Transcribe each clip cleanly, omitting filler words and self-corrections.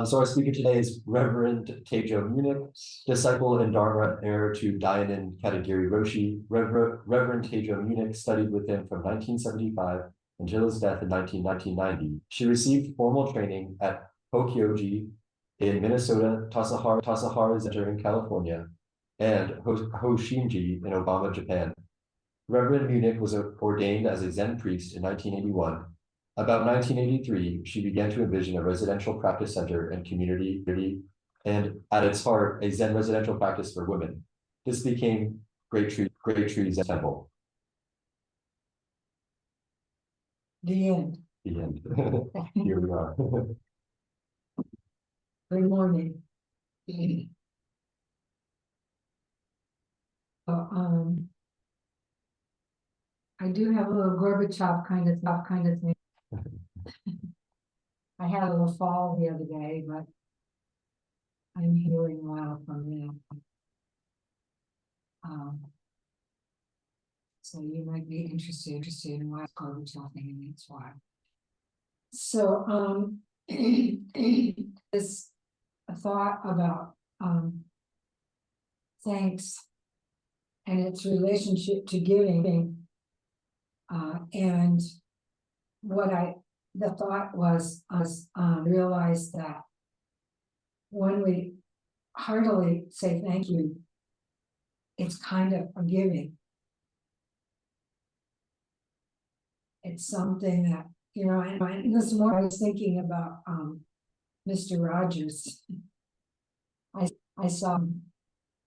So our speaker today is Reverend Teijo Munnich, disciple and Dharma heir to Dainin Katagiri Roshi. Reverend Teijo Munnich studied with him from 1975 until his death in 1990. She received formal training at Hokyoji in Minnesota, Tassajara Zen Center in California, and Hosshinji in Obama, Japan. Reverend Munnich was ordained as a Zen priest in 1981. About 1983, she began to envision a residential practice center and community, and at its heart, a Zen residential practice for women. This became Great Tree Zen Temple. The end. The end. Here we are. Good morning. I do have a little Gorbachev kind of thing. I had a little fall the other day, but I'm healing well from that. So you might be interested in why Gorbachev thing, and that's why. So this thought about thanks and its relationship to giving, and the thought was realize that when we heartily say thank you, it's kind of a giving. It's something that, and this morning I was thinking about Mr. Rogers. I saw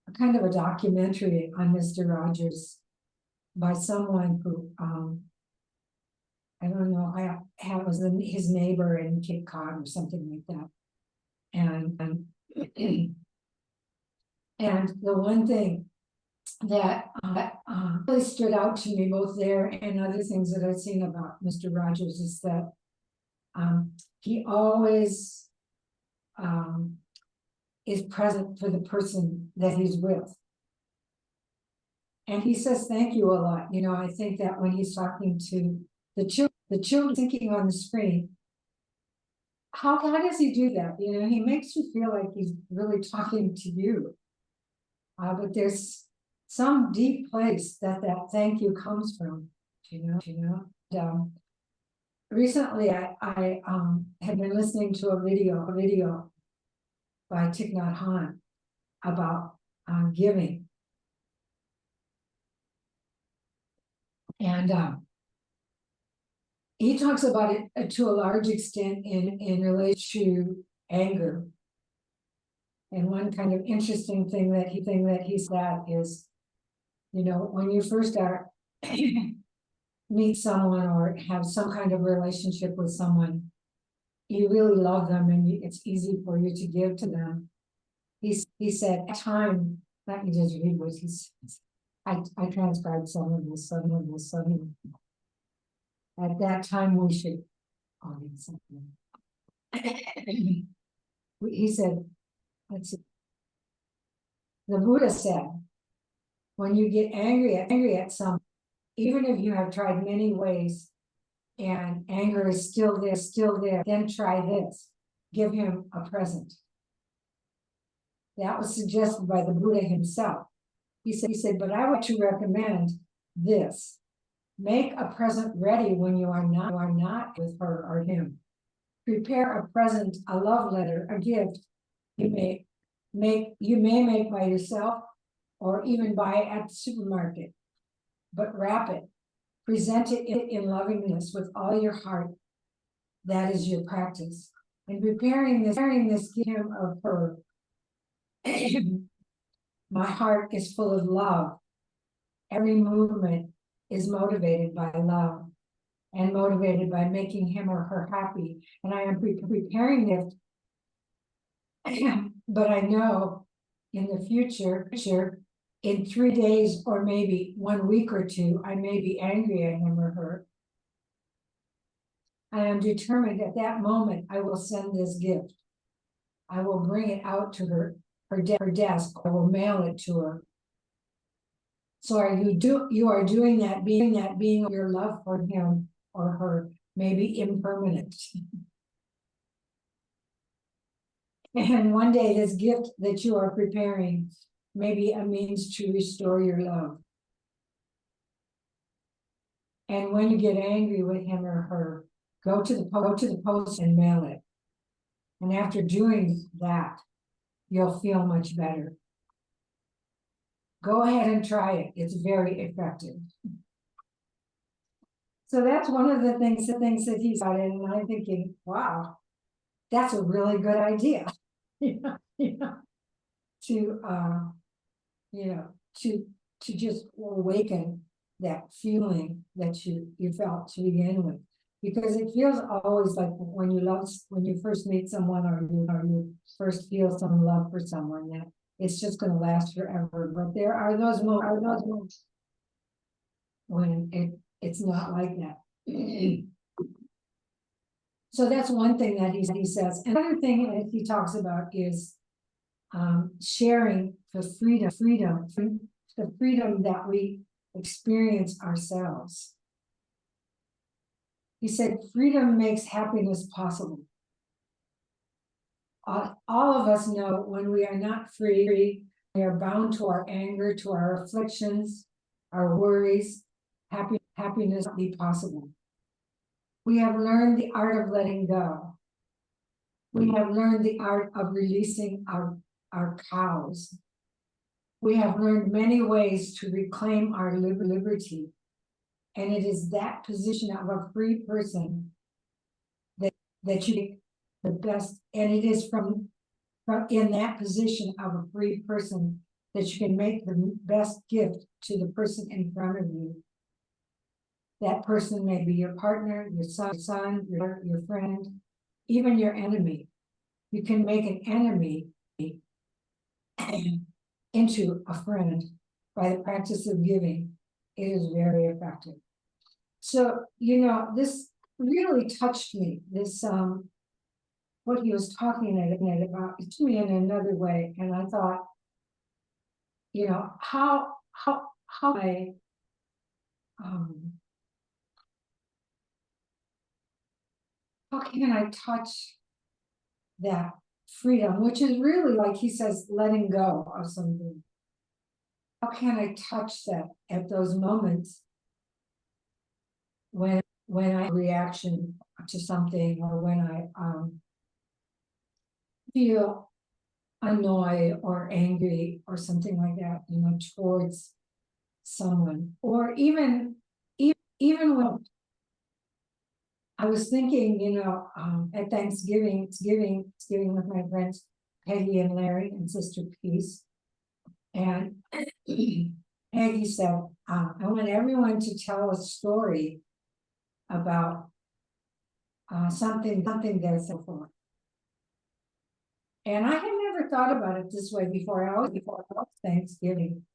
a kind of a documentary on Mr. Rogers by someone who, I don't know, was his neighbor in Cape Cod or something like that. And the one thing that really stood out to me, both there and other things that I've seen about Mr. Rogers, is that he always is present for the person that he's with. And he says thank you a lot. I think that when he's talking to the children thinking on the screen, how does he do that? He makes you feel like he's really talking to you. But there's some deep place that thank you comes from, recently I had been listening to a video by Thich Nhat Hanh about giving. And he talks about it to a large extent in relation to anger. And one kind of interesting thing that he said is, when you first start meet someone or have some kind of relationship with someone, you really love them and it's easy for you to give to them. He said, at time, let me just read what he says. I transcribed some of this. At that time, we should. He said, let's see. The Buddha said, when you get angry at someone, even if you have tried many ways and anger is still there, then try this. Give him a present. That was suggested by the Buddha himself. He said, but I want to recommend this. Make a present ready when you are not with her or him. Prepare a present, a love letter, a gift you may make by yourself or even buy it at the supermarket. But wrap it. Present it in lovingness with all your heart. That is your practice. And preparing this gift of her. My heart is full of love. Every movement is motivated by love and motivated by making him or her happy. And I am preparing it, but I know in the future, in 3 days or maybe 1 week or two, I may be angry at him or her. I am determined at that moment I will send this gift. I will bring it out to her desk. I will mail it to her. So you are doing that, being your love for him or her may be impermanent. And one day this gift that you are preparing may be a means to restore your love. And when you get angry with him or her, go to the post and mail it. And after doing that, you'll feel much better. Go ahead and try it. It's very effective. So that's one of the things that he started, and I'm thinking, wow, that's a really good idea. To just awaken that feeling that you felt to begin with, because it feels always like when you first meet someone, or you first feel some love for someone, that it's just going to last forever. But there are those moments when it's not like that. So that's one thing that he says. Another thing that he talks about is sharing the freedom that we experience ourselves. He said, freedom makes happiness possible. All of us know when we are not free, we are bound to our anger, to our afflictions, our worries. Happiness not be possible. We have learned the art of letting go. We have learned the art of releasing our cows. We have learned many ways to reclaim our liberty. And it is that position of a free person that you make the best. And it is from in that position of a free person that you can make the best gift to the person in front of you. That person may be your partner, your son, your friend, even your enemy. You can make an enemy into a friend by the practice of giving. It is very effective. So, this really touched me. This, what he was talking about, it to me in another way. And I thought, how can I touch that freedom, which is really, like he says, letting go of something? How can I touch that at those moments when I reaction to something, or when I feel annoyed or angry or something like that, towards someone, or even when I was thinking, at Thanksgiving with my friends Peggy and Larry and Sister Peace, and Peggy said, I want everyone to tell a story about something they're thankful for. And I had never thought about it this way before. I always Thanksgiving.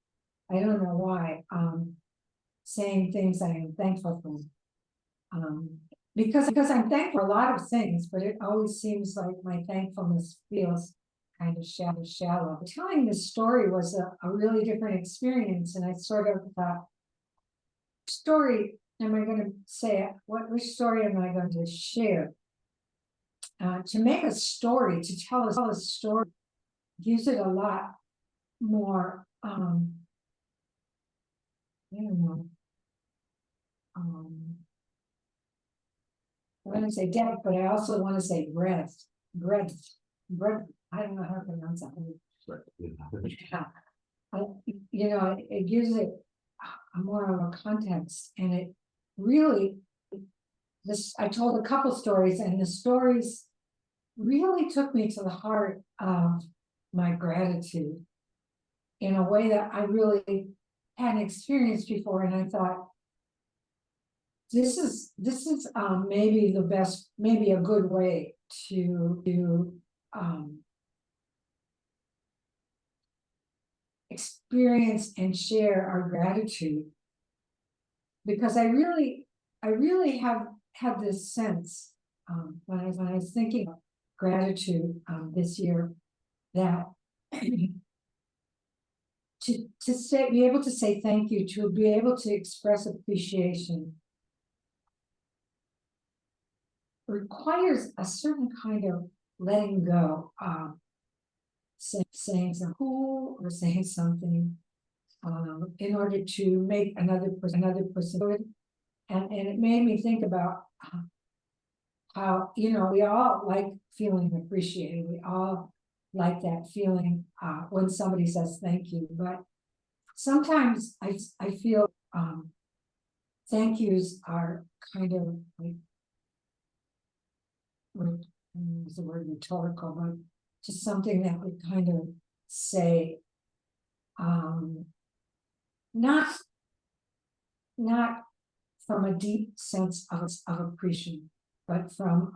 I don't know why. Saying things I am thankful for. Because I'm thankful for a lot of things, but it always seems like my thankfulness feels kind of shallow. Telling this story was a really different experience, and I sort of thought, story am I going to say? Which story am I going to share? To make a story, to tell a story, gives it a lot more, I don't know, I want to say depth, but I also want to say breadth. I don't know how to pronounce that. Yeah. It gives it a more of a context, and it really, I told a couple stories, and the stories really took me to the heart of my gratitude in a way that I really hadn't experienced before. And I thought, this is maybe the best, maybe a good way to experience and share our gratitude, because I really have had this sense when I was thinking of gratitude this year, that to be able to say thank you, to be able to express appreciation, requires a certain kind of letting go. saying something cool or saying something in order to make another person good. And it made me think about how, we all like feeling appreciated. We all like that feeling when somebody says thank you. But sometimes I feel thank yous are kind of like, use the word rhetorical, but just something that we kind of say, not from a deep sense of appreciation, but from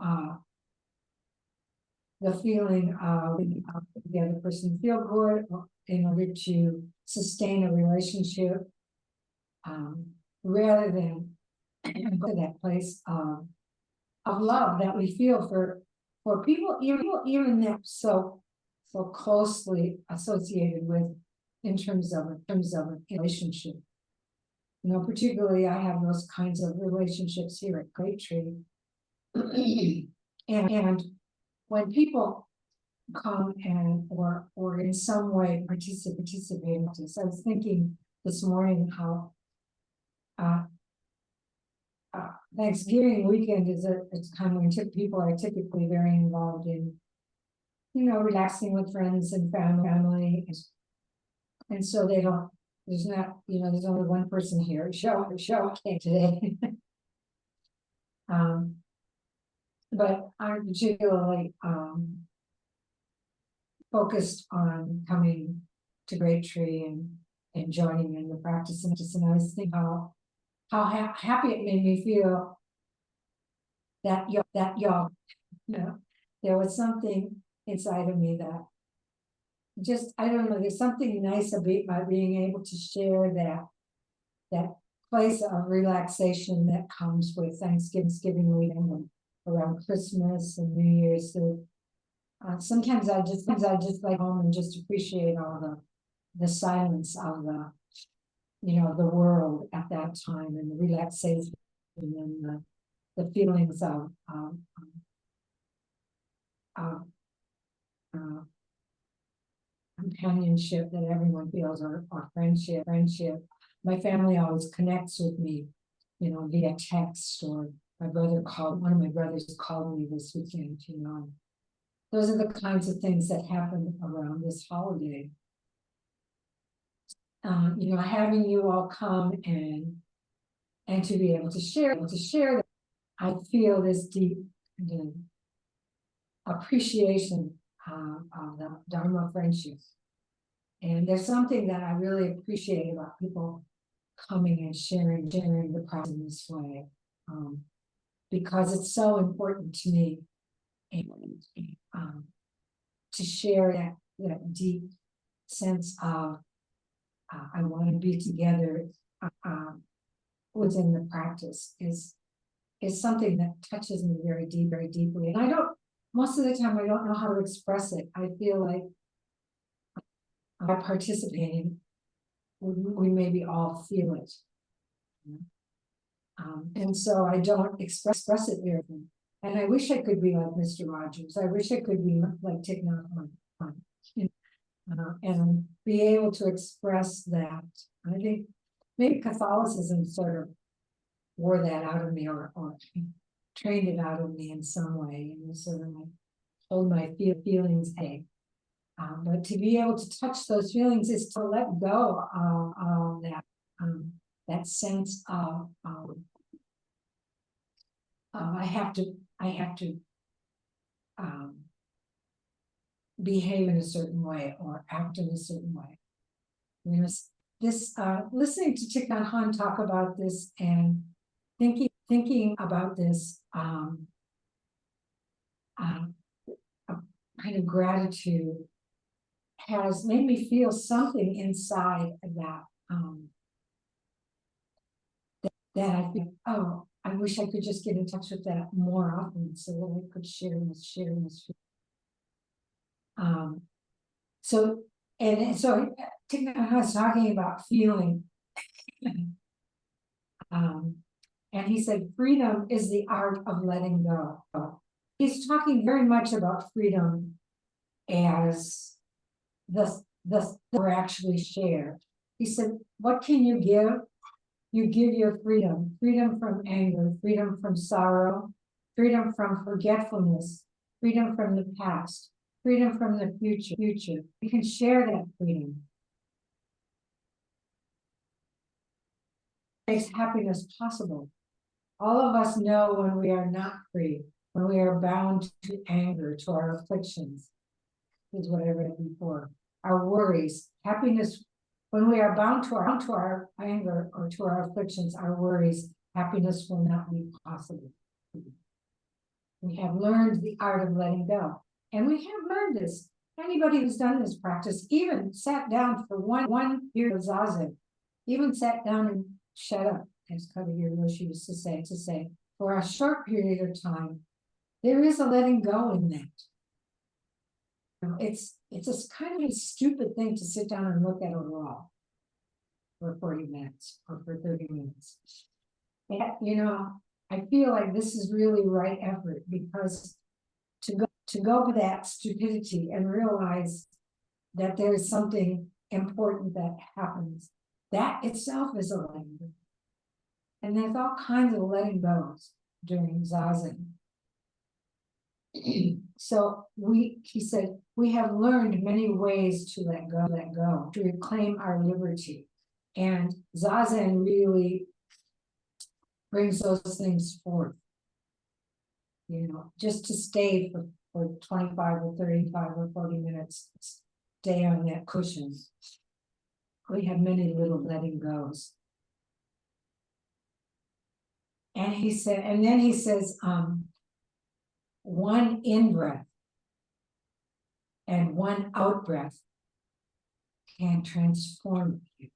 the feeling of the other person feel good in order to sustain a relationship, rather than go to that place of love that we feel for people, even that so closely associated with in terms of a relationship. Particularly I have those kinds of relationships here at Great Tree. and when people come and or in some way participate in this, I was thinking this morning how Thanksgiving weekend is a time when people are typically very involved in, relaxing with friends and family, and so they don't. There's not, there's only one person here. Show came today. But I'm particularly focused on coming to Great Tree and joining in the practice. And I was thinking how happy it made me feel that y'all, there was something inside of me that just, I don't know, there's something nice about being able to share that place of relaxation that comes with Thanksgiving weekend and around Christmas and New Year's. So, sometimes I just like home and just appreciate all the silence of the world at that time, and the relaxation and the feelings of companionship that everyone feels, or friendship. My family always connects with me, via text, or one of my brothers called me this weekend, Those are the kinds of things that happen around this holiday. Having you all come and to be able to share that, I feel this deep appreciation of the Dharma friendship. And there's something that I really appreciate about people coming and sharing the process in this way, because it's so important to me, and to share that deep sense of I want to be together within the practice is something that touches me very deeply. And most of the time I don't know how to express it. I feel like by participating, we maybe all feel it. And so I don't express it very well. And I wish I could be like Mr. Rogers. I wish I could be like Thich Nhat Hanh, and be able to express that. I think maybe Catholicism sort of wore that out of me, or trained it out of me in some way, sort of like hold my feelings. But to be able to touch those feelings is to let go of that sense of I have to behave in a certain way or act in a certain way. This listening to Thich Nhat Hanh talk about this and thinking about this kind of gratitude has made me feel something inside of that that I think, oh, I wish I could just get in touch with that more often so that I could share this. So Thich Nhat Hanh was talking about feeling, and he said freedom is the art of letting go. He's talking very much about freedom as the were actually shared. He said, what can you give? You give your freedom, freedom from anger, freedom from sorrow, freedom from forgetfulness, freedom from the past, freedom from the future. You can share that freedom. It makes happiness possible. All of us know when we are not free, when we are bound to anger, to our afflictions. Is what I read before. Our worries, happiness, when we are bound to our anger or to our afflictions, our worries, happiness will not be possible. We have learned the art of letting go. And we have learned this. Anybody who's done this practice, even sat down for one year of zazen, even sat down and shut up, as Katagiri Roshi used to say, for a short period of time, there is a letting go in that. It's a kind of a stupid thing to sit down and look at a wall for 40 minutes or for 30 minutes. And, I feel like this is really right effort, because to go to that stupidity and realize that there is something important that happens, that itself is a letting go. And there's all kinds of letting goes during zazen. So he said, we have learned many ways to let go, to reclaim our liberty. And zazen really brings those things forth. Just to stay for 25 or 35 or 40 minutes, stay on that cushion. We have many little letting goes. And then he says, one in-breath and one out-breath can transform you.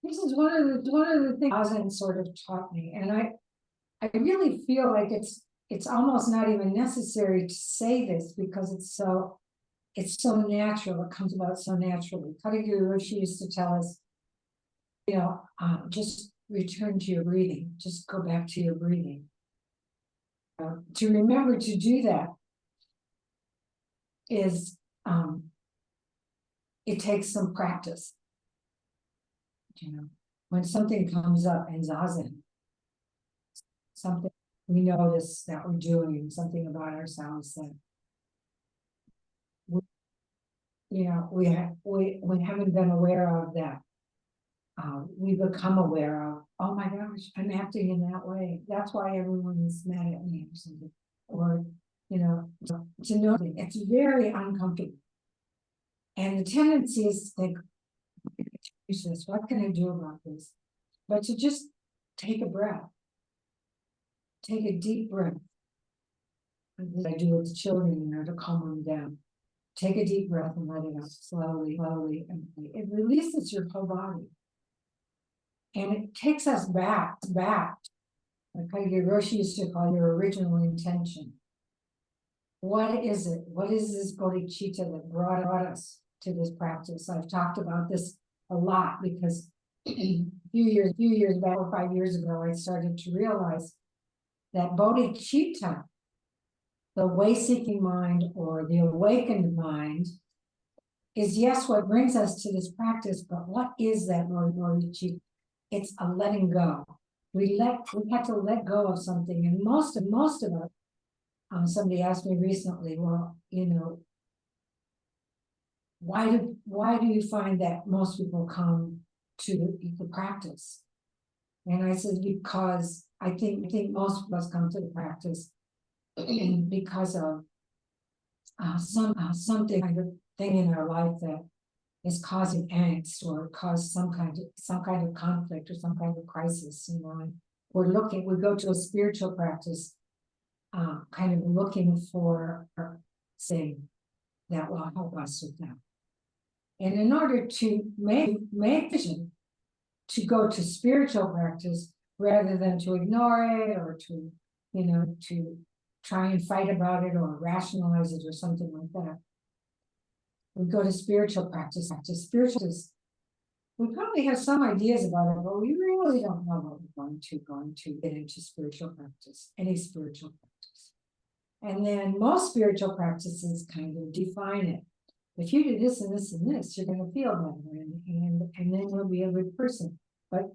This is one of the things Zazen sort of taught me, and I really feel like it's almost not even necessary to say this, because it's so natural. It comes about so naturally. Katagiri Roshi used to tell us, just return to your breathing. Just go back to your breathing. To remember to do that is, it takes some practice. When something comes up in zazen, something we notice that we're doing, something about ourselves that we haven't been aware of, that we become aware of. Oh my gosh, I'm acting in that way. That's why everyone is mad at me or something. Or to know it's very uncomfortable. And the tendency is to think, what can I do about this? But to just take a breath. Take a deep breath. I do with the children, to calm them down. Take a deep breath and let it out slowly, and it releases your whole body. And it takes us back, like Katagiri Roshi used to call your original intention. What is it? What is this bodhicitta that brought us to this practice? I've talked about this a lot, because a few years back, 4 or 5 years ago, I started to realize that bodhicitta, the way-seeking mind or the awakened mind, is yes what brings us to this practice, but what is that bodhicitta? It's a letting go. We had to let go of something, and most of us. Somebody asked me recently, well, why do you find that most people come to the practice? And I said, because I think most of us come to the practice because of something kind of thing in our life that is causing angst, or cause some kind of conflict or some kind of crisis. And we go to a spiritual practice, kind of looking for something that will help us with that. And in order to make vision, to go to spiritual practice rather than to ignore it, or to try and fight about it or rationalize it or something like that, we go to spiritual practice. We probably have some ideas about it, but we really don't know what we're going to get into spiritual practice, any spiritual practice. And then most spiritual practices kind of define it. If you do this and this and this, you're going to feel better, and then you'll be a good person. But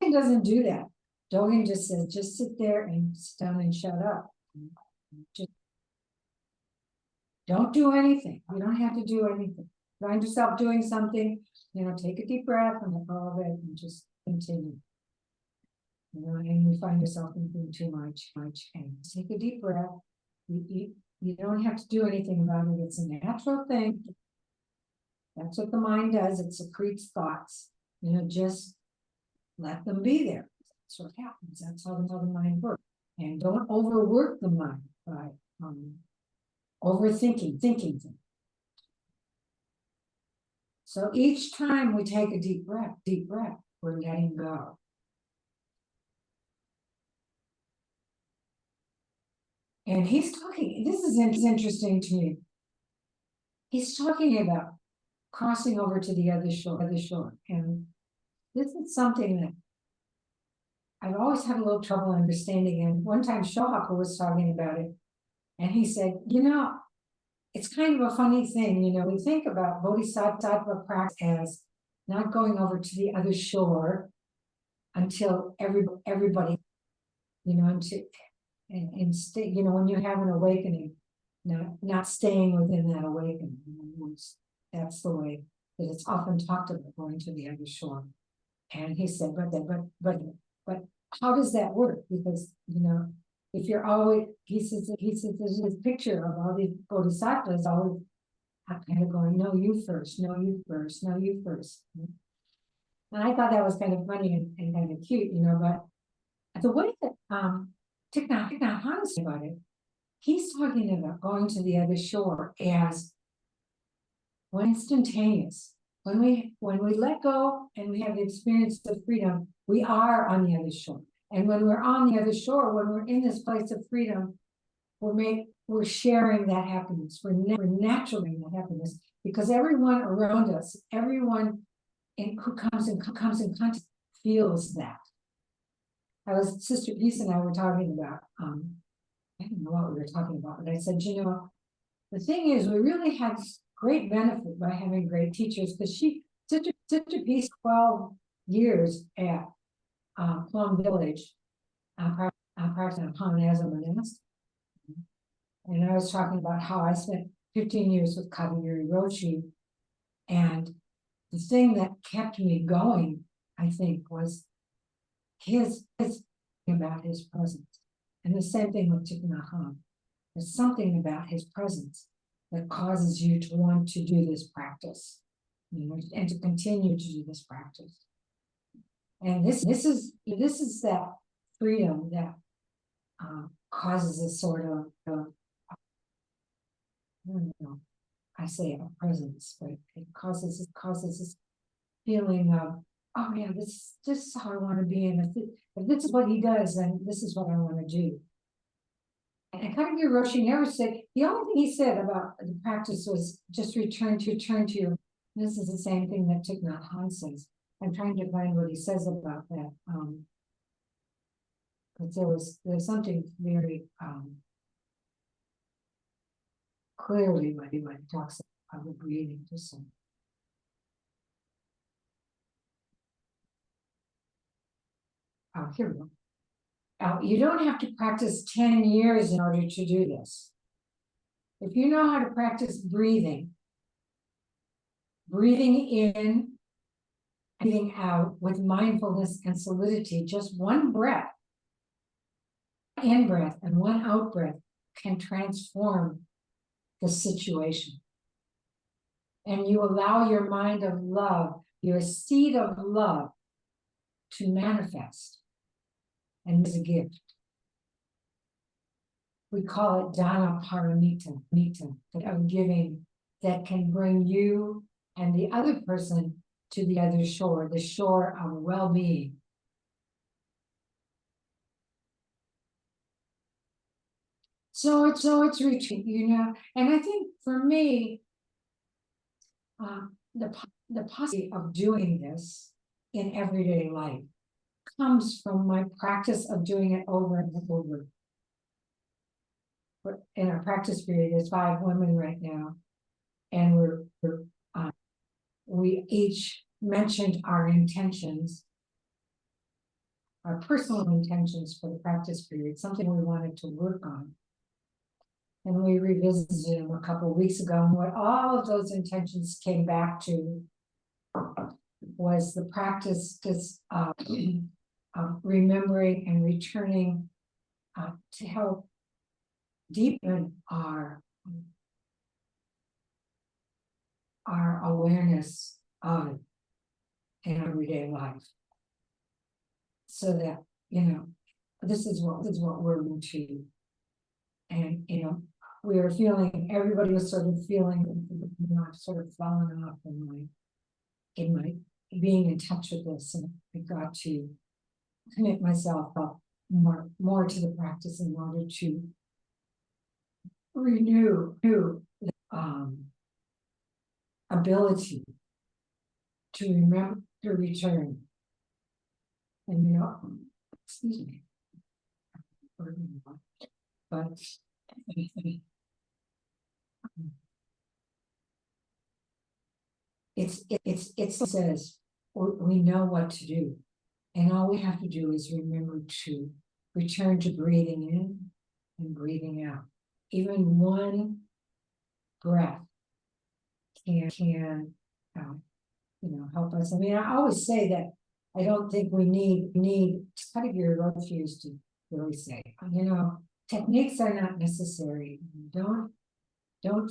it doesn't do that. Dogen just says, just sit there and sit down and shut up. Just don't do anything. You don't have to do anything. Find yourself doing something, take a deep breath and let go of it and just continue. And you find yourself thinking too much, and take a deep breath. You don't have to do anything about it. It's a natural thing. That's what the mind does. It secretes thoughts. Just let them be there. That's what happens. That's how the mind works. And don't overwork the mind by overthinking, thinking things. So each time we take a deep breath, we're letting go. And he's talking, this is interesting to me. He's talking about crossing over to the other shore. And this is something that I've always had a little trouble understanding. And one time Shohaku was talking about it. And he said, it's kind of a funny thing. We think about bodhisattva practice as not going over to the other shore until everybody, and stay, when you have an awakening, not staying within that awakening. That's the way that it's often talked about, going to the other shore. And he said, but how does that work? Because if you're always, he says there's this picture of all these bodhisattvas always kind of going, no, you first, no, you first, no, you first. And I thought that was kind of funny and kind of cute, but the way that Thich Nhat Hanh is about it, he's talking about going to the other shore as instantaneous. When we let go and we have the experience of freedom, we are on the other shore. And when we're on the other shore, when we're in this place of freedom, we're sharing that happiness. We're naturally that happiness, because everyone around us, everyone who comes in contact feels that. Sister Peace and I were talking about, I don't know what we were talking about, but I said, the thing is, we really had great benefit by having great teachers, because Sister Peace, 12 years at Plum Village, practicing Han as a monastic. And I was talking about how I spent 15 years with Katagiri Roshi, and the thing that kept me going, I think, was his about his presence. And the same thing with Thich Nhat Hanh. There's something about his presence that causes you to want to do this practice, and to continue to do this practice. And this is that freedom that causes a sort of I don't know, I say a presence, but it causes this feeling of, oh yeah, this is how I want to be, and if this is what he does, then this is what I want to do. And Katagiri Roshi never said, the only thing he said about the practice was just return to you. This is the same thing that Thich Nhat Hanh says. I'm trying to find what he says about that. But there's something very clearly when he talks about the breathing to some. Oh, here we go. You don't have to practice 10 years in order to do this. If you know how to practice breathing in, breathing out with mindfulness and solidity, just one breath, in breath and one out breath, can transform the situation. And you allow your mind of love, your seed of love, to manifest. And it's a gift. We call it Dana Paramita, of giving, that can bring you and the other person to the other shore, the shore of well-being. So it's reaching, and I think for me, the possibility of doing this in everyday life comes from my practice of doing it over and over. in our practice period, there's 5 women right now. And we each mentioned our intentions, our personal intentions for the practice period, something we wanted to work on. And we revisited them a couple of weeks ago, and what all of those intentions came back to was the practice of remembering and returning to help deepen our awareness of in everyday life, so that this is what we're into. And we were feeling, everybody was sort of feeling, I've sort of fallen off in my being in touch with this, and I got to commit myself up more to the practice in order to renew the ability to remember, to return. And excuse me, but it says we know what to do, and all we have to do is remember to return to breathing in and breathing out. Even one breath can help us. I mean, I always say that I don't think we need Katagiri Roshi used to really say, techniques are not necessary. Don't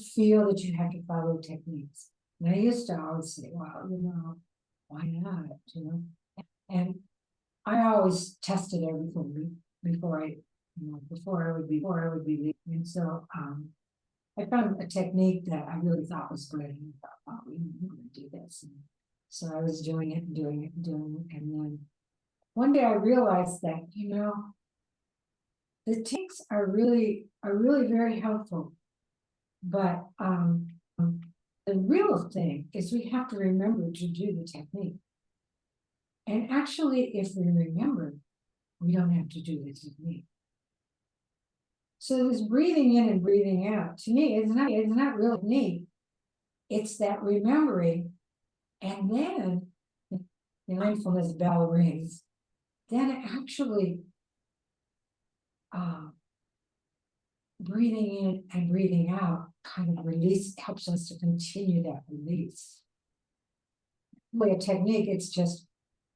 feel that you have to follow techniques. And I used to always say, well, why not? And I always tested everything before I would be leaving. And so I found a technique that I really thought was good, and I thought, oh, we're going to do this. And so I was doing it, and then one day I realized that the techniques are really very helpful, but the real thing is we have to remember to do the technique. And actually, if we remember, we don't have to do the technique. So this breathing in and breathing out, to me, it's not really neat. It's that remembering, and then the mindfulness bell rings. Then actually breathing in and breathing out kind of helps us to continue that release. With a technique, it's just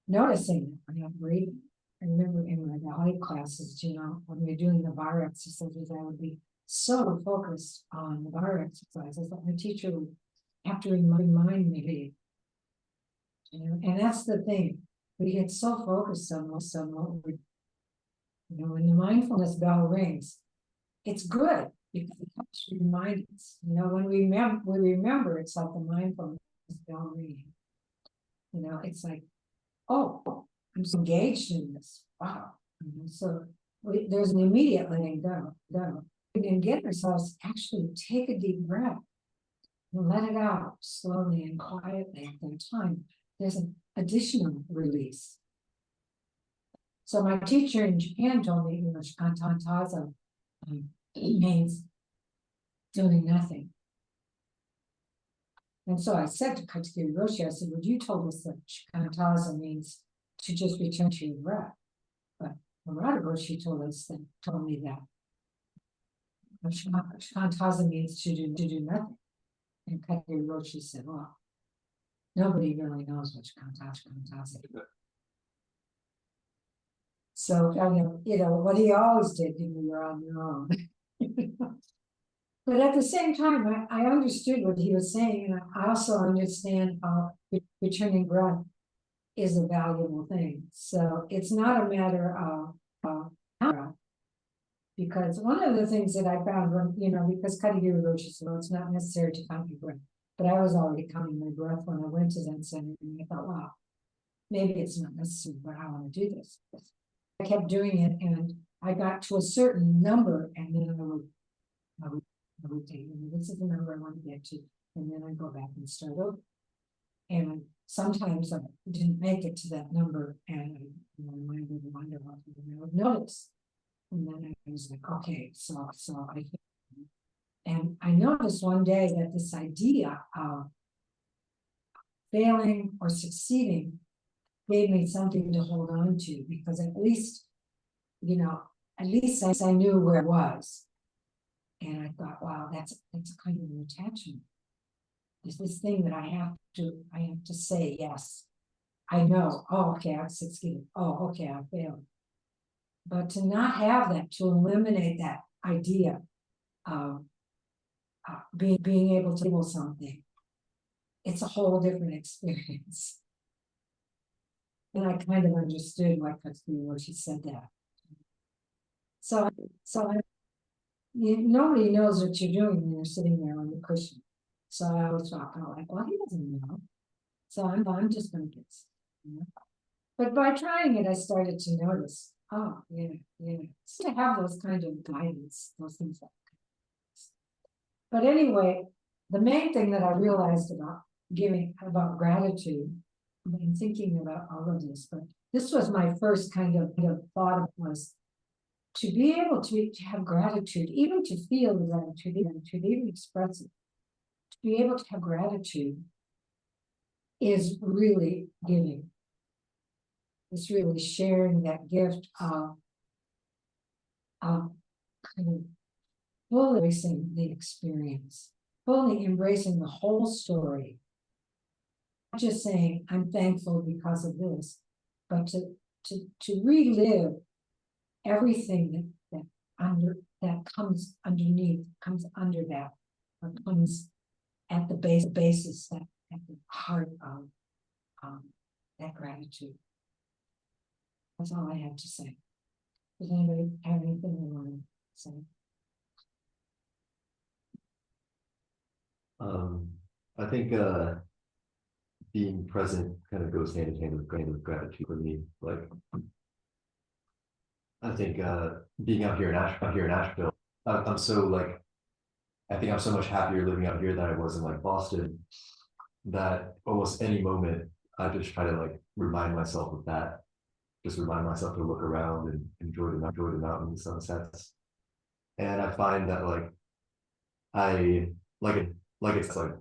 noticing when I'm breathing. I remember in my ballet classes, when we were doing the bar exercises, I would be so focused on the bar exercises that my teacher would have to remind me. And that's the thing. We get so focused on what we're, when the mindfulness bell rings, it's good because it helps remind us. When we remember, it's like the mindfulness bell ringing. It's like, oh, I'm so engaged in this. Wow. So there's an immediate letting go. We can get ourselves actually take a deep breath and let it out slowly and quietly at that time. There's an additional release. So my teacher in Japan told me, shikantaza means doing nothing. And so I said to Katagiri Roshi, I said, well, you told us that shikantaza means to just return to your breath. But Roshi told me that shikantaza means to do nothing. And Katagiri Roshi said, well, nobody really knows what shikantaza is. So, what he always did, you're on your own. But at the same time, I understood what he was saying, and I also understand how returning breath is a valuable thing. So it's not a matter of because one of the things that I found when, because Katagiri Roshi said, well, it's not necessary to count your breath. But I was already counting my breath when I went to Zen Center, and I thought, wow, maybe it's not necessary, but I want to do this. I kept doing it, and I got to a certain number, and then I would take, this is the number I want to get to, and then I'd go back and start over. And sometimes I didn't make it to that number, and my mind would wander off, and I would notice. And then I was like, okay, so I And I noticed one day that this idea of failing or succeeding gave me something to hold on to, because at least, at least I knew where I was. And I thought, wow, that's a kind of an attachment. It's this thing that I have to say, yes, I know, oh, okay, I've succeeded. Oh, okay, I failed. But to not have that, to eliminate that idea of being able to do something, it's a whole different experience. And I kind of understood why Katagiri Roshi said that. So nobody knows what you're doing when you're sitting there on the cushion. So I always thought, well, he doesn't know. So I'm just going to guess. But by trying it, I started to notice, oh, yeah. So to have those kind of guidance, those things like that. But anyway, the main thing that I realized about gratitude, and thinking about all of this, but this was my first kind of thought, was to be able to have gratitude, even to feel the gratitude, even express it. To be able to have gratitude is really giving. It's really sharing that gift of kind of fully embracing the experience, fully embracing the whole story. Not just saying, I'm thankful because of this, but to relive everything that comes underneath, comes under that, or comes at the basis, that at the heart of that gratitude. That's all I have to say. Does anybody have anything they want to say? I think being present kind of goes hand in hand with gratitude for me. Like, I think being out here in Asheville, I'm so like, I think I'm so much happier living out here than I was in like Boston, that almost any moment I just try to like remind myself of that. Just remind myself to look around and enjoy the mountain sunsets. And I find that like it's like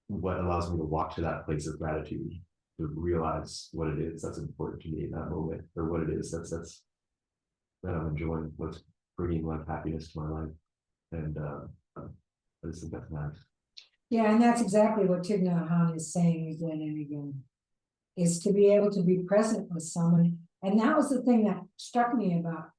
what allows me to walk to that place of gratitude, to realize what it is that's important to me in that moment, or what it is that I'm enjoying, what's bringing like happiness to my life. And I just think that's nice. Yeah, and that's exactly what Thich Nhat Hanh is saying again and again, is to be able to be present with someone. And that was the thing that struck me about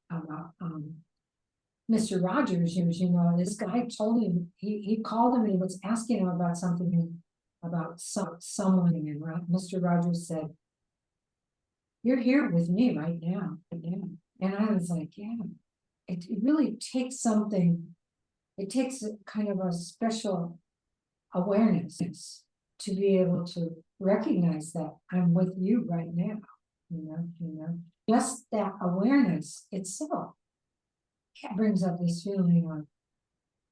Mr. Rogers. This guy told him, he called him and he was asking him about something, about someone, and Mr. Rogers said, "You're here with me right now." And I was like, yeah, it really takes something. It takes a kind of a special awareness to be able to recognize that I'm with you right now. Just that awareness itself brings up this feeling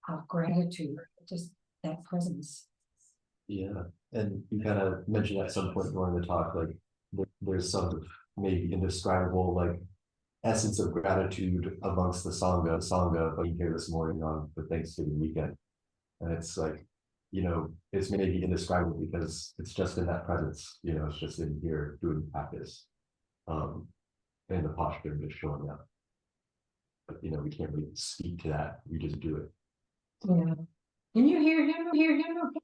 of gratitude, just that presence. Yeah, and you kind of mentioned at some point during the talk, like there's some maybe indescribable like essence of gratitude amongst the Sangha being here this morning on the Thanksgiving weekend. And it's like, it's maybe indescribable because it's just in that presence, it's just in here doing practice. And the posture just showing up. But we can't really speak to that. We just do it. Yeah. Can you hear him? Okay.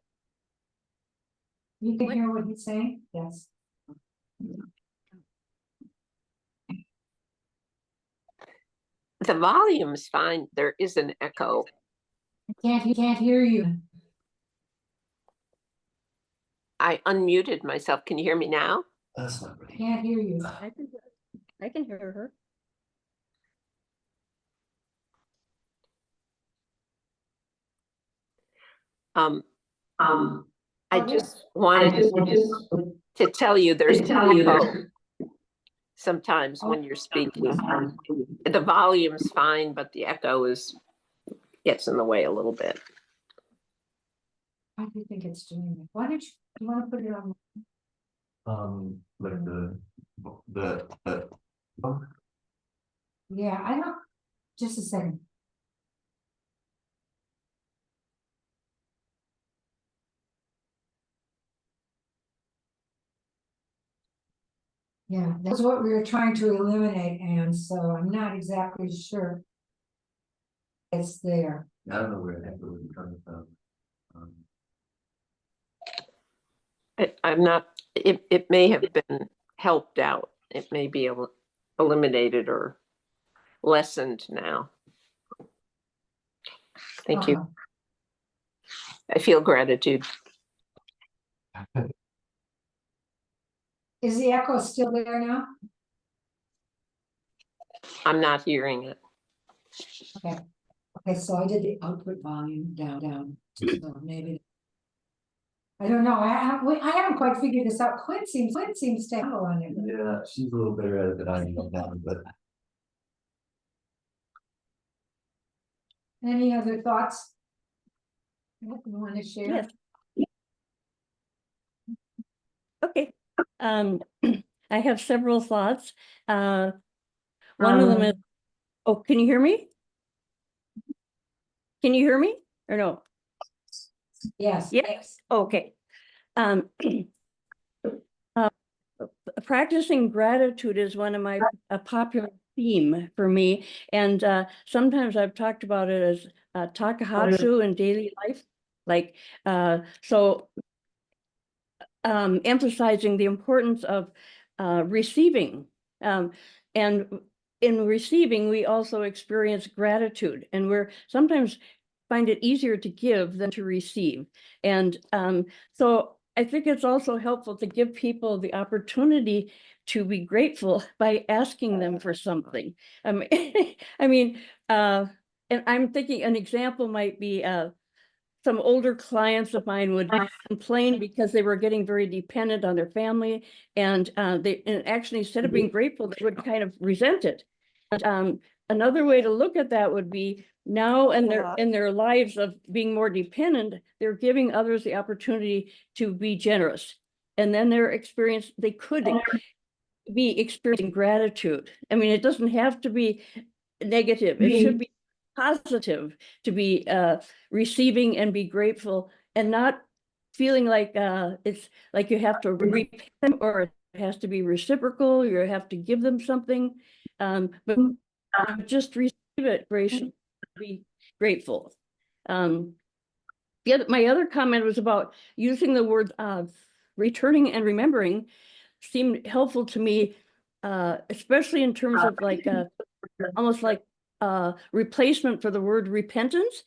You can hear what he's saying? Yes. The volume's fine. There is an echo. He can't hear you. I unmuted myself. Can you hear me now? That's not really. Can't hear you. I can hear her. I just wanted to tell you there's echo sometimes when you're speaking. The volume's fine, but the echo gets in the way a little bit. Why do you think it's doing it? Why don't you want to put it on? Like the Yeah, I don't. Just a second. Yeah, that's what we were trying to eliminate, and so I'm not exactly sure it's there. I don't know where the heck it would be coming from. I'm not, it may have been helped out. It may be eliminated or lessened now. Thank you. I feel gratitude. Is the echo still there now? I'm not hearing it. Okay, so I did the output volume down, so maybe. I don't know, I haven't quite figured this out. Quinn seems to handle on it. Yeah, she's a little better at it than I am now, but Any other thoughts? You want to share? Yes. Okay. I have several thoughts. One of them is, oh, can you hear me? Can you hear me or no? Yes. Yes. Okay. Practicing gratitude is one of my popular theme for me, and sometimes I've talked about it as takahatsu in daily life, like emphasizing the importance of receiving, and in receiving we also experience gratitude, and we're sometimes find it easier to give than to receive, and so I think it's also helpful to give people the opportunity to be grateful by asking them for something. I mean, and I'm thinking an example might be some older clients of mine would complain because they were getting very dependent on their family, and actually instead of being grateful, they would kind of resent it. And, another way to look at that would be now in their lives of being more dependent, they're giving others the opportunity to be generous, and then they could be experiencing gratitude. I mean, it doesn't have to be negative. It should be positive to be receiving and be grateful, and not feeling like it's like you have to repay them, or it has to be reciprocal, you have to give them something, but just receive it graciously, be grateful. My other comment was about using the word returning and remembering seemed helpful to me, especially in terms of like almost like replacement for the word repentance.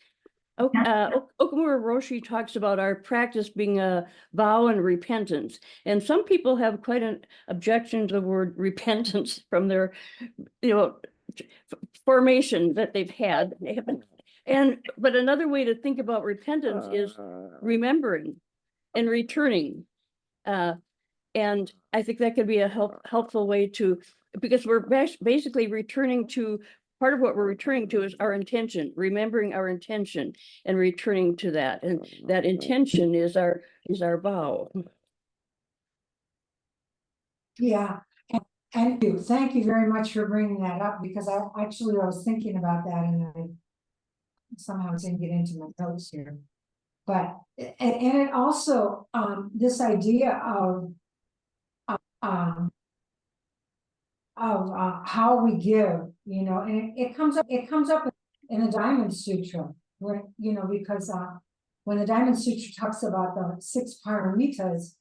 Okumura Roshi talks about our practice being a vow and repentance, and some people have quite an objection to the word repentance from their, formation that they've had. But another way to think about repentance is remembering and returning, and I think that could be a helpful way to, because we're basically returning to. Part of what we're returning to is our intention, remembering our intention and returning to that. And that intention is our vow. Yeah, and thank you very much for bringing that up, because I was thinking about that, and I somehow didn't get into my notes here. But and it also this idea of how we give, and it comes up in the Diamond Sutra, where, because when the Diamond Sutra talks about the 6 paramitas,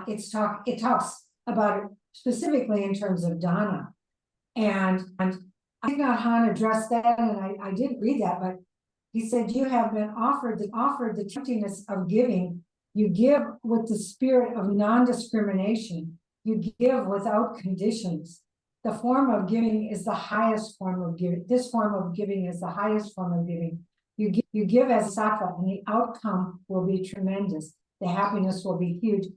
it talks about it specifically in terms of dana, and I think Han addressed that, and I didn't read that, but he said, you have been offered the temptingness of giving. You give with the spirit of non-discrimination. You give without conditions. The form of giving is the highest form of giving. This form of giving is the highest form of giving. You give as sattva, and the outcome will be tremendous. The happiness will be huge.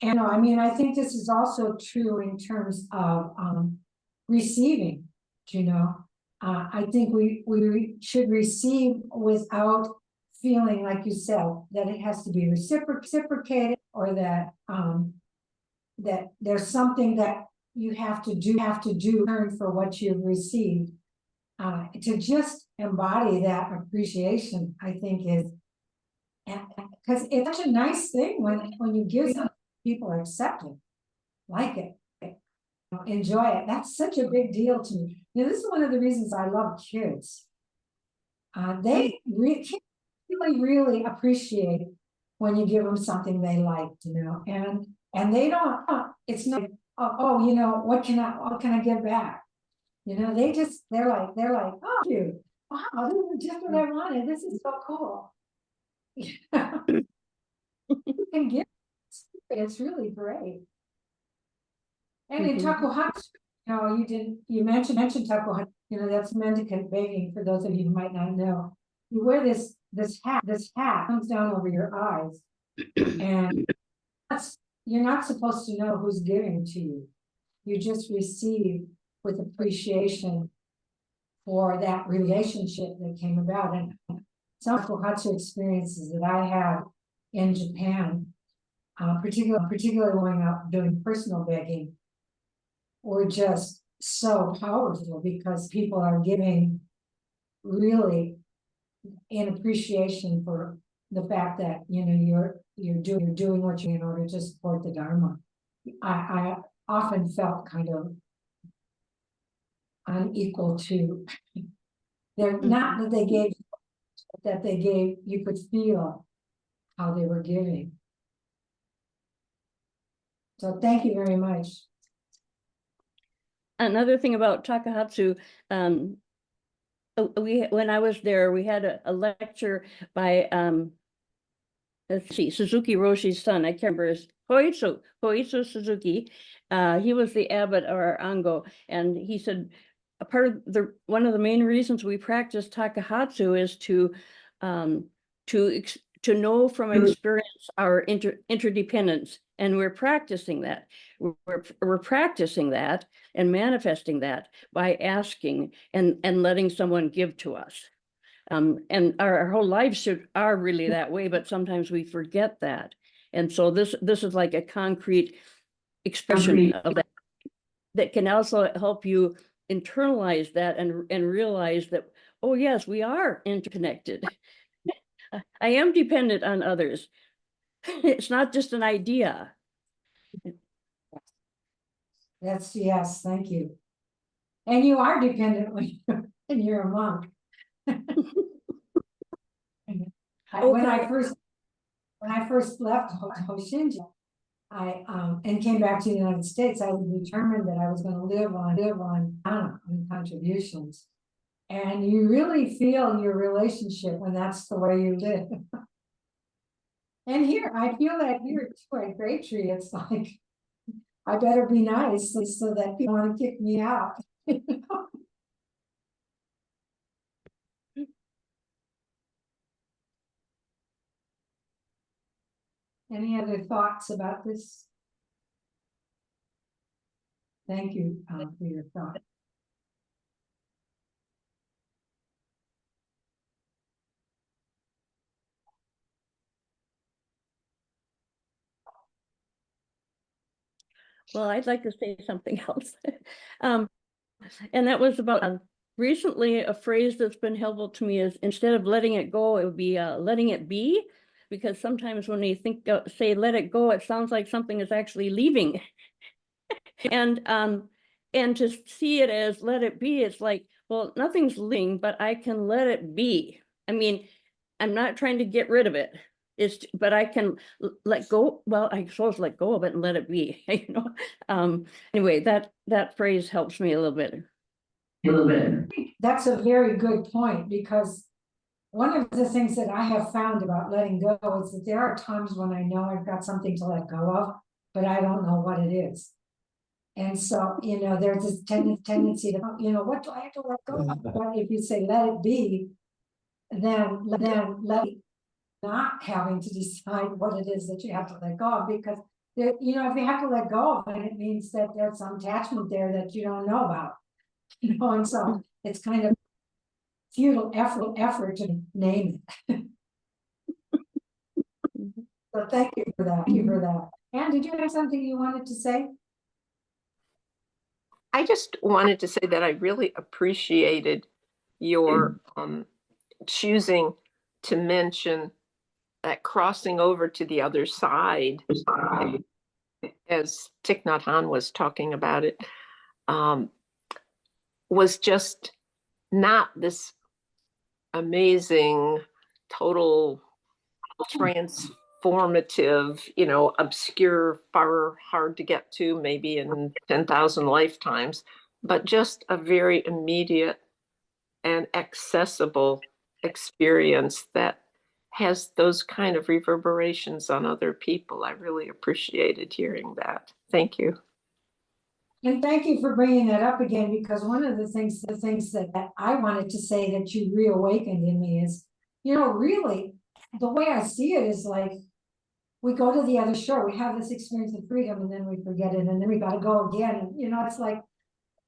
And I think this is also true in terms of receiving. I think we should receive without feeling, like you said, that it has to be reciprocated, or that that there's something that you have to do for what you've received. To just embody that appreciation, I think, is, because it's such a nice thing when you give something, people accept it, like it. enjoy it. That's such a big deal to me. You know, this is one of the reasons I love kids. They really appreciate when you give them something they like, you know, and they don't, it's not, oh, you know, what can I give back? You know, they're like, oh, cute. Wow, this is just what I wanted. This is so cool. You can give, it's really great. And in Takuhatsu, you know, you mentioned Takuhatsu, you know, that's mendicant begging for those of you who might not know. You wear this hat comes down over your eyes, and you're not supposed to know who's giving to you. You just receive with appreciation for that relationship that came about. And some Takuhatsu experiences that I had in Japan, particularly going out doing personal begging, were just so powerful because people are giving really in appreciation for the fact that, you know, you're doing what you in order to support the Dharma. I often felt kind of unequal to, they're not that they gave, that they gave, you could feel how they were giving. So thank you very much. Another thing about Takahatsu, when I was there, we had a lecture by let's see, Suzuki Roshi's son. I can't remember his Hoitsu Suzuki. He was the abbot of our Ango, and he said one of the main reasons we practice Takahatsu is to know from experience our interdependence, and we're practicing that. We're practicing that and manifesting that by asking and letting someone give to us. And our whole lives are really that way, but sometimes we forget that. And so this is like a concrete expression of that can also help you internalize that and realize that, oh yes, we are interconnected. I am dependent on others. It's not just an idea. Yes, thank you. And you are dependent when you're a monk. When I first left Hosshinji, and came back to the United States, I was determined that I was going to live on Dharma, on contributions. And you really feel your relationship when that's the way you live. And here, I feel that here too at Great Tree. It's like, I better be nice so that people want to kick me out. Any other thoughts about this? Thank you for your thought. Well, I'd like to say something else. And that was about recently a phrase that's been helpful to me is instead of letting it go, it would be letting it be. Because sometimes when we say let it go, it sounds like something is actually leaving. And to see it as let it be, it's like, well, nothing's leaving, but I can let it be. I mean, I'm not trying to get rid of it. But I can let go. Well, I suppose let go of it and let it be. You know. Anyway, that phrase helps me a little bit. That's a very good point, because one of the things that I have found about letting go is that there are times when I know I've got something to let go of, but I don't know what it is. And so, you know, there's this tendency to, you know, what do I have to let go of? But if you say let it be, then let it, not having to decide what it is that you have to let go of, because there, you know, if you have to let go of it, it means that there's some attachment there that you don't know about. You know, and so it's kind of futile effort to name it. So thank you for that. Thank you for that. Anne, did you have something you wanted to say? I just wanted to say that I really appreciated your choosing to mention that crossing over to the other side, as Thich Nhat Hanh was talking about it. was just not this amazing, total transformative, obscure, far hard to get to, maybe in 10,000 lifetimes, but just a very immediate and accessible experience that has those kind of reverberations on other people. I really appreciated hearing that. Thank you. And thank you for bringing that up again, because one of the things that I wanted to say that you reawakened in me is, really, the way I see it is like, we go to the other shore, we have this experience of freedom, and then we forget it, and then we got to go again. It's like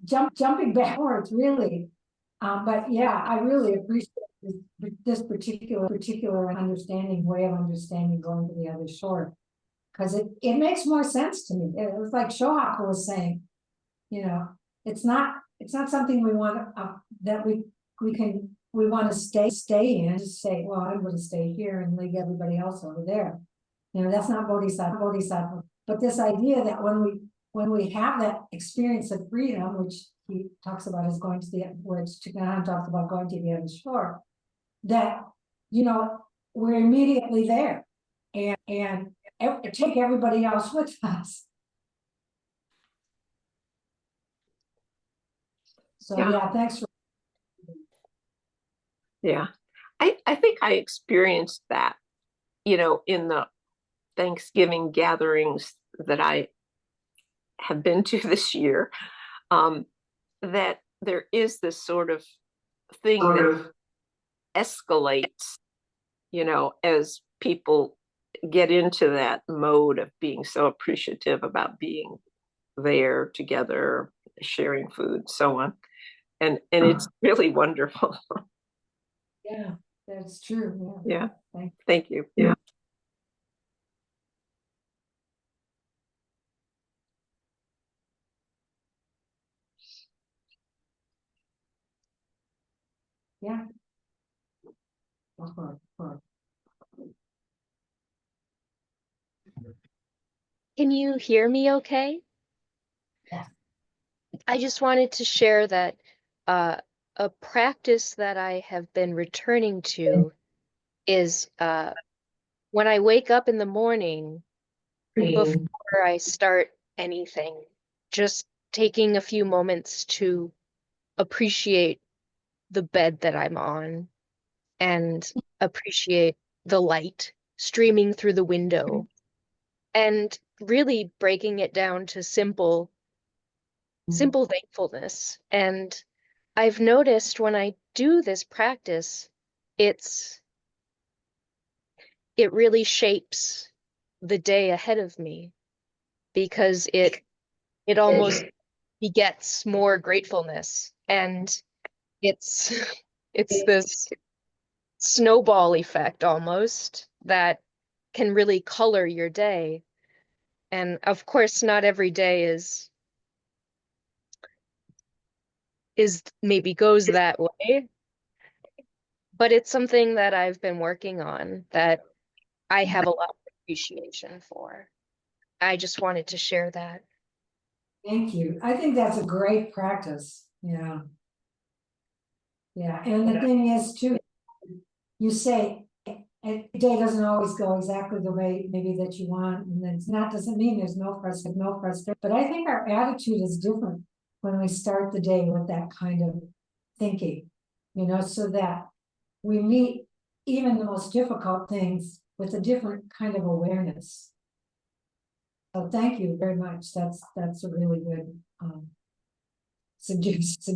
jumping backwards, really. But yeah, I really appreciate this particular way of understanding going to the other shore, because it makes more sense to me. It was like Shohaku was saying, it's not something we want that we want to stay in, just say, well, I'm going to stay here and leave everybody else over there. That's not bodhisattva. But this idea that when we have that experience of freedom, which he talks about as going to the, which Chikahan talks about going to the other shore, that we're immediately there, and take everybody else with us. So yeah, thanks for. Yeah, I think I experienced that, in the Thanksgiving gatherings that I have been to this year, that there is this sort of thing that escalates, as people get into that mode of being so appreciative about being there together, sharing food, so on. And it's really wonderful. Yeah, that's true. Yeah. Thank you. Yeah. Yeah. Can you hear me okay? Yeah. I just wanted to share that a practice that I have been returning to is when I wake up in the morning, before I start anything, just taking a few moments to appreciate the bed that I'm on and appreciate the light streaming through the window, and really breaking it down to simple thankfulness. And I've noticed when I do this practice, it really shapes the day ahead of me, because it almost begets more gratefulness, and it's this snowball effect almost that can really color your day. And of course, not every day is maybe goes that way, but it's something that I've been working on that I have a lot of appreciation for. I just wanted to share that. Thank you. I think that's a great practice. Yeah. Yeah. And the thing is too, you say a day doesn't always go exactly the way maybe that you want. And it's not, doesn't mean there's no frustration. But I think our attitude is different when we start the day with that kind of thinking, so that we meet even the most difficult things with a different kind of awareness. So thank you very much. That's a really good suggestion.